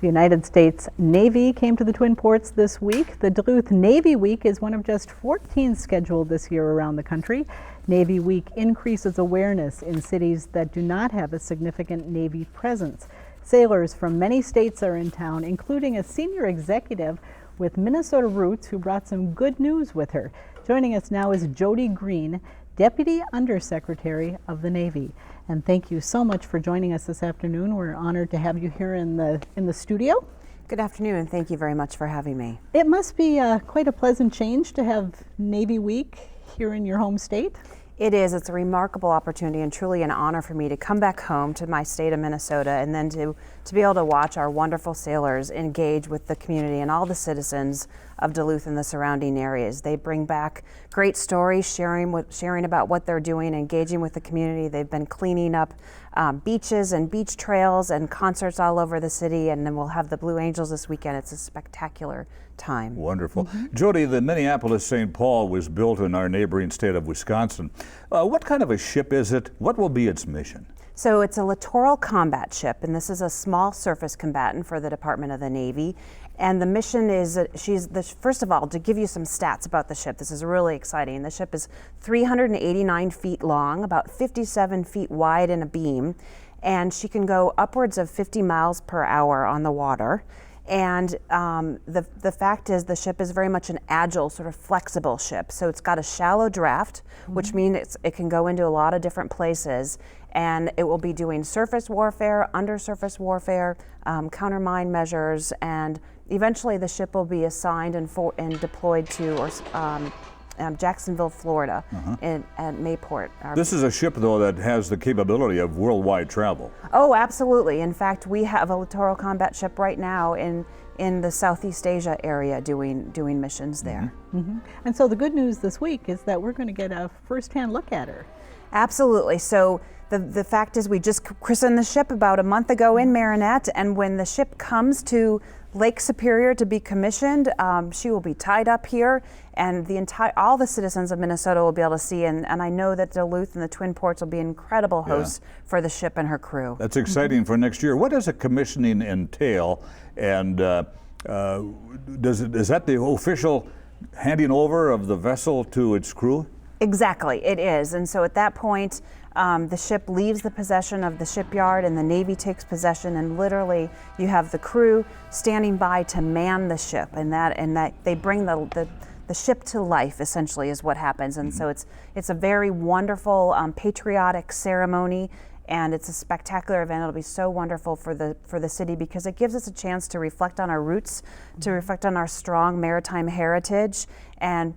The United States Navy came to the Twin Ports this week. The Duluth Navy Week is one of just 14 scheduled this year around the country. Navy Week increases awareness in cities that do not have a significant Navy presence. Sailors from many states are in town, including a senior executive with Minnesota roots who brought some good news with her. Joining us now is Jodi Greene, Deputy Undersecretary of the Navy. And thank you so much for joining us this afternoon. We're honored to have you here in the studio. Good afternoon, and thank you very much for having me. It must be quite a pleasant change to have Navy Week here in your home state. It is. It's a remarkable opportunity and truly an honor for me to come back home to my state of Minnesota and then to be able to watch our wonderful sailors engage with the community and all the citizens of Duluth and the surrounding areas. They bring back great stories, sharing about what they're doing, engaging with the community. They've been cleaning up beaches and beach trails and concerts all over the city, and then we'll have the Blue Angels this weekend. It's a spectacular time. Wonderful. Jodi, the Minneapolis St Paul was built in our neighboring state of Wisconsin. What kind of a ship is it? What will be its mission? So it's a littoral combat ship, and this is a small surface combatant for the Department of the Navy. And the mission is, first of all, to give you some stats about the ship, this is really exciting. The ship is 389 feet long, about 57 feet wide in a beam, and she can go upwards of 50 miles per hour on the water. And the fact is the ship is very much an agile, sort of flexible ship. So it's got a shallow draft, which means it can go into a lot of different places. And it will be doing surface warfare, undersurface warfare, counter mine measures, and eventually the ship will be assigned and deployed to Jacksonville, Florida, at Mayport. This is a ship, though, that has the capability of worldwide travel. Oh, absolutely. In fact, we have a littoral combat ship right now in the Southeast Asia area doing missions there. And so the good news this week is that we're going to get a first-hand look at her. Absolutely. So the fact is we just christened the ship about a month ago in Marinette, and when the ship comes to Lake Superior to be commissioned, she will be tied up here, and all the citizens of Minnesota will be able to see, and I know that Duluth and the Twin Ports will be incredible hosts for the ship and her crew. That's exciting for next year. What does a commissioning entail, and is that the official handing over of the vessel to its crew? Exactly, it is. And so at that point, the ship leaves the possession of the shipyard and the Navy takes possession, and literally you have the crew standing by to man the ship, and that they bring the ship to life, essentially, is what happens. And so it's a very wonderful patriotic ceremony, and it's a spectacular event. It'll be so wonderful for the city because it gives us a chance to reflect on our roots, to reflect on our strong maritime heritage, and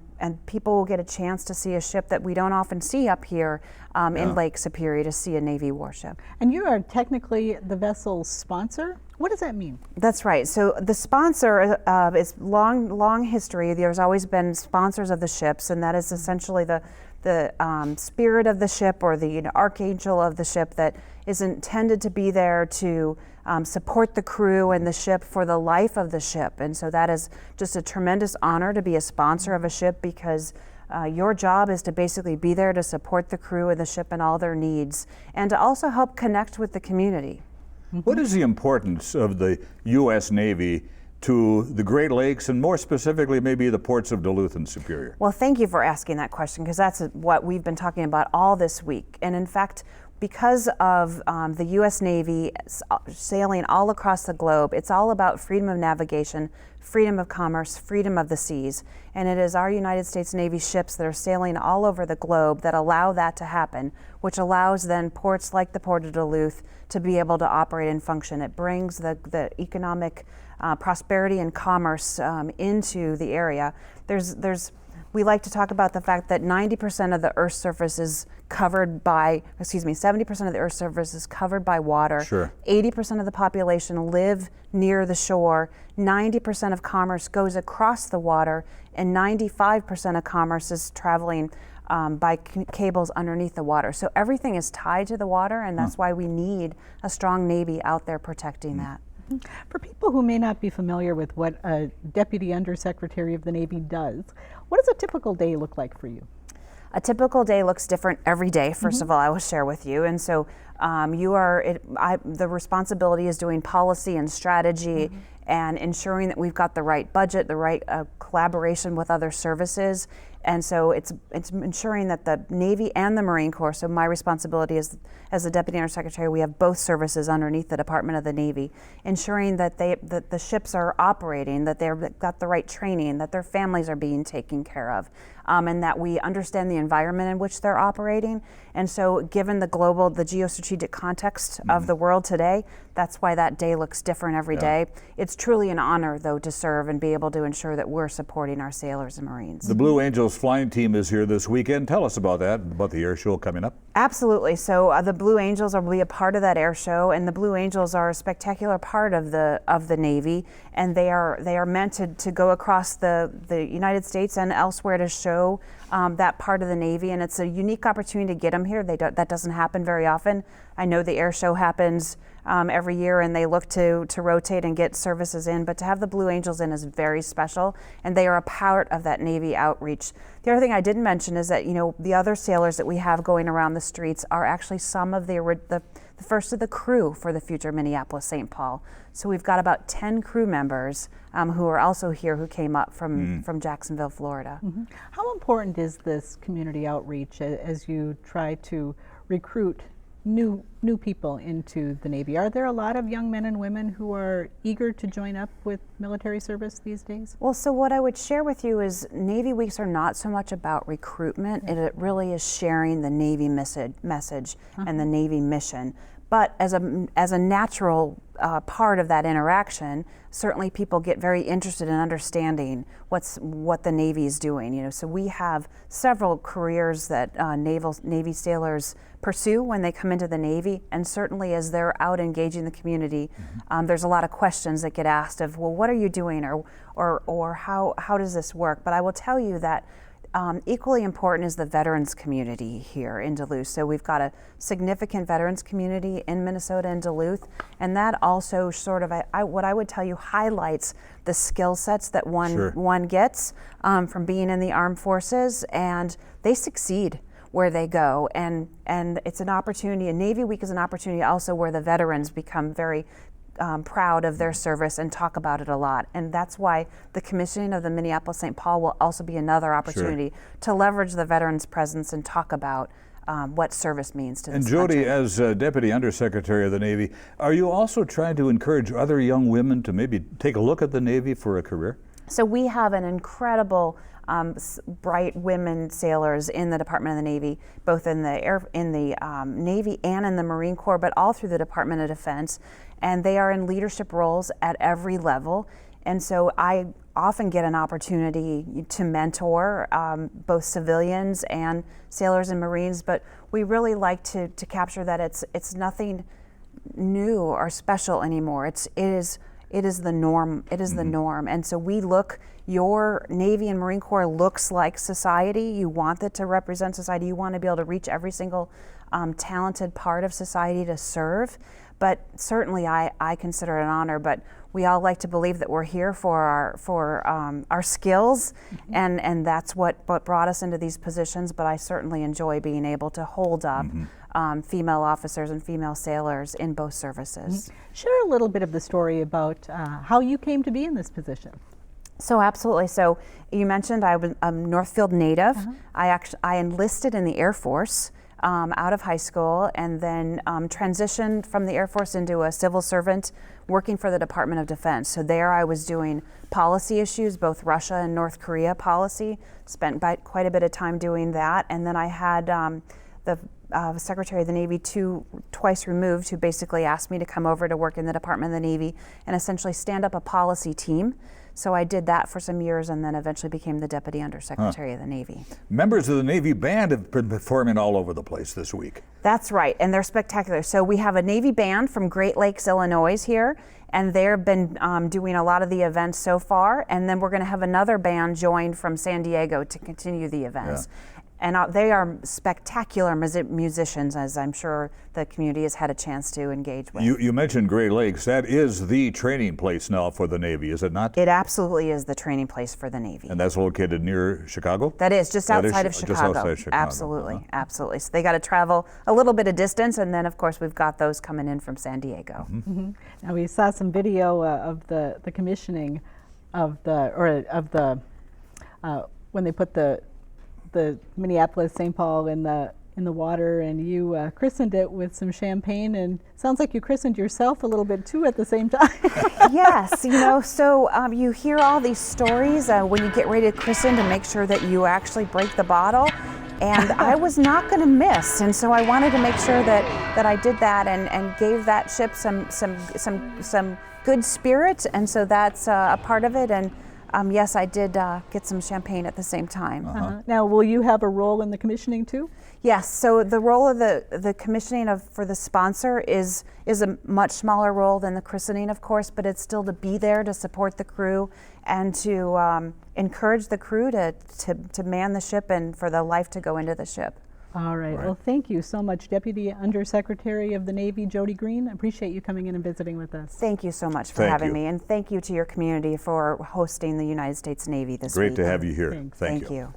people will get a chance to see a ship that we don't often see up here in Lake Superior, to see a Navy warship. And you are technically the vessel's sponsor? What does that mean? That's right. So the sponsor is long history. There's always been sponsors of the ships, and that is essentially the spirit of the ship, or the archangel of the ship, that is intended to be there to support the crew and the ship for the life of the ship. And so that is just a tremendous honor to be a sponsor of a ship, because your job is to basically be there to support the crew and the ship and all their needs, and to also help connect with the community. What is the importance of the U.S. Navy to the Great Lakes, and more specifically maybe the ports of Duluth and Superior? Well, thank you for asking that question, because that's what we've been talking about all this week. And in fact, because of the U.S. Navy sailing all across the globe, it's all about freedom of navigation, freedom of commerce, freedom of the seas. And it is our United States Navy ships that are sailing all over the globe that allow that to happen, which allows then ports like the Port of Duluth to be able to operate and function. It brings the economic prosperity and commerce into the area. We like to talk about the fact that 90% of the Earth's surface is covered by, 70% of the Earth's surface is covered by water. Sure. 80% of the population live near the shore. 90% of commerce goes across the water, and 95% of commerce is traveling by cables underneath the water. So everything is tied to the water, and that's why we need a strong Navy out there protecting that. For people who may not be familiar with what a Deputy Undersecretary of the Navy does, what does a typical day look like for you? A typical day looks different every day, first of all, I will share with you. And so the responsibility is doing policy and strategy and ensuring that we've got the right budget, the right collaboration with other services. And so it's ensuring that the Navy and the Marine Corps, so my responsibility is, as the Deputy Undersecretary, we have both services underneath the Department of the Navy, ensuring that that the ships are operating, that they've got the right training, that their families are being taken care of, and that we understand the environment in which they're operating. And so given the geostrategic context of the world today, that's why that day looks different every day. It's truly an honor, though, to serve and be able to ensure that we're supporting our sailors and Marines. The Blue Angels flying team is here this weekend. Tell us about that, about the air show coming up. Absolutely. So the Blue Angels will be a part of that air show, and the Blue Angels are a spectacular part of the Navy, and they are meant to go across the United States and elsewhere to show that part of the Navy, and it's a unique opportunity to get them here. That doesn't happen very often. I know the air show happens every year, and they look to rotate and get services in, but to have the Blue Angels in is very special, and they are a part of that Navy outreach. The other thing I didn't mention is that, the other sailors that we have going around the streets are actually some of the first of the crew for the future Minneapolis St Paul. So we've got about 10 crew members who are also here, who came up from Jacksonville, Florida. How important is this community outreach as you try to recruit new people into the Navy? Are there a lot of young men and women who are eager to join up with military service these days? Well, so what I would share with you is Navy Weeks are not so much about recruitment. It really is sharing the Navy message and the Navy mission. But as a natural part of that interaction, certainly people get very interested in understanding what the Navy is doing. So we have several careers that Navy sailors pursue when they come into the Navy, and certainly as they're out engaging the community, there's a lot of questions that get asked of, well, what are you doing, or how does this work? But I will tell you that equally important is the veterans community here in Duluth. So we've got a significant veterans community in Minnesota and Duluth, and that also sort of, what I would tell you, highlights the skill sets that one gets from being in the armed forces, and they succeed where they go. And it's an opportunity, and Navy Week is an opportunity also where the veterans become very proud of their service and talk about it a lot. And that's why the commissioning of the Minneapolis St Paul will also be another opportunity to leverage the veterans' presence and talk about what service means to this country. And Jodi, as Deputy Undersecretary of the Navy, are you also trying to encourage other young women to maybe take a look at the Navy for a career? So we have an incredible bright women sailors in the Department of the Navy, both in the Navy and in the Marine Corps, but all through the Department of Defense. And they are in leadership roles at every level. And so I often get an opportunity to mentor both civilians and sailors and Marines, but we really like to capture that it's nothing new or special anymore. It is the norm. It is the norm. And so your Navy and Marine Corps looks like society. You want it to represent society. You want to be able to reach every single talented part of society to serve. But certainly I consider it an honor, but we all like to believe that we're here for our skills, and that's what brought us into these positions. But I certainly enjoy being able to hold up female officers and female sailors in both services. Share a little bit of the story about how you came to be in this position. So absolutely. So you mentioned I was a Northfield native. I enlisted in the Air Force out of high school, and then transitioned from the Air Force into a civil servant working for the Department of Defense. So there I was doing policy issues, both Russia and North Korea policy, spent quite a bit of time doing that. And then I had the Secretary of the Navy twice removed, who basically asked me to come over to work in the Department of the Navy and essentially stand up a policy team. So I did that for some years, and then eventually became the Deputy Undersecretary of the Navy. Members of the Navy Band have been performing all over the place this week. That's right, and they're spectacular. So we have a Navy Band from Great Lakes, Illinois here, and they've been doing a lot of the events so far, and then we're going to have another band joined from San Diego to continue the events. And they are spectacular musicians, as I'm sure the community has had a chance to engage with. You mentioned Great Lakes. That is the training place now for the Navy, is it not? It absolutely is the training place for the Navy. And that's located near Chicago? That is just outside of Chicago. Just outside Chicago. Absolutely, absolutely. So they got to travel a little bit of distance, and then of course we've got those coming in from San Diego. Now we saw some video of the commissioning of the when they put the Minneapolis St Paul in the water, and you christened it with some champagne, and sounds like you christened yourself a little bit too at the same time. Yes, you know, so you hear all these stories when you get ready to christen to make sure that you actually break the bottle. And I was not going to miss, and so I wanted to make sure that I did that and gave that ship some good spirit, and so that's a part of it. And yes, I did get some champagne at the same time. Now, will you have a role in the commissioning too? Yes, so the role of the commissioning for the sponsor is a much smaller role than the christening, of course, but it's still to be there to support the crew and to encourage the crew to man the ship and for the life to go into the ship. All right. Well, thank you so much, Deputy Undersecretary of the Navy Jodi Greene. I appreciate you coming in and visiting with us. Thank you so much for having me, and thank you to your community for hosting the United States Navy this week. Great to have you here. Thanks. Thank you.